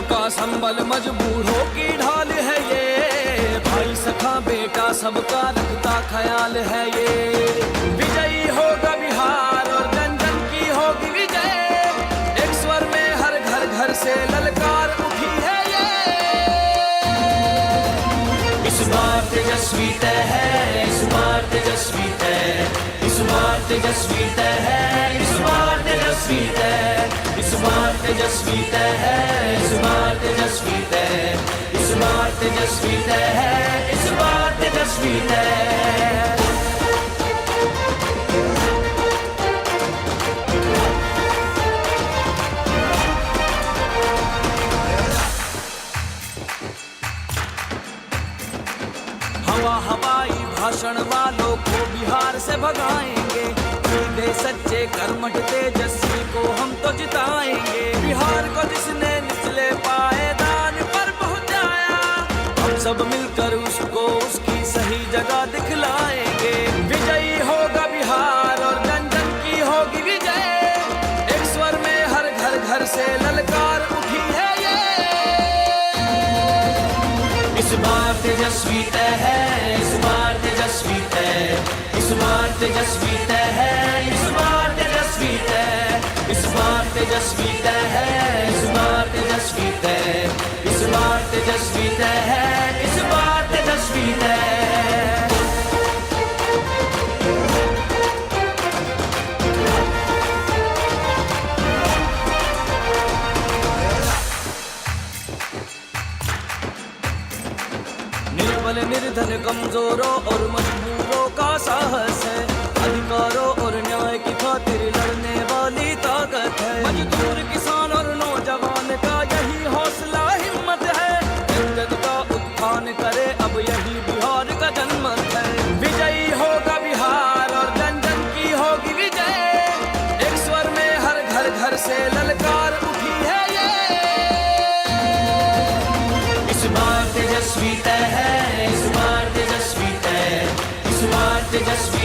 का संबल, मजबूरों की ढाल है ये। भाई सखा बेटा सबका रखता ख्याल है ये। विजयी होगा बिहार और जन जन की होगी विजय। एक स्वर में हर घर घर से ललकार उठी है ये। इस बार तेजस्वी तय है, इस बार तेजस्वी तय, इस बार तेजस्वी तय है, इस बार तेजस्वी तय, इस बार तेजस्वी तय है, इस बार तेजस्वी तय, इस बार तेजस्वी तय है, इस बार तेजस्वी तय। हवा हवाई भाषण वालों को बिहार से भगाएंगे। सीधे सच्चे कर्मठ तेजस्वी को हम तो जिताएंगे। बिहार को जिसने निचले पायदान पर पहुंचाया, हम सब मिलकर उसको उसकी सही जगह दिखलाएंगे। विजयी होगा बिहार और जन जन की होगी विजय। एक स्वर में हर घर घर से ललकार उठी है ये। इस बार तेजस्वी तय है, इस बार तेजस्वी तय, इस बार तेजस्वी तय है, इस बार तेजस्वी तय, इस बार तेजस्वी तय है, इस बार तेजस्वी तय, इस बार तेजस्वी तय है, इस बार तेजस्वी तय। निर्बल निर्धन कमजोरों और मजबूरों का साहस है। अधिकारों और न्याय की खातिर लड़ने वाली ताकत है। मजदूर किसान और नौजवान का यही हौसला हिम्मत है। जन का उत्थान करे अब यही बिहार का जनमत है। विजयी होगा बिहार और जन जन की होगी विजय। एक स्वर में हर घर घर से ललकार उठी है ये। इस बार तेजस्वी तय है, इस बार तेजस्वी तय, इस बार तेजस्वी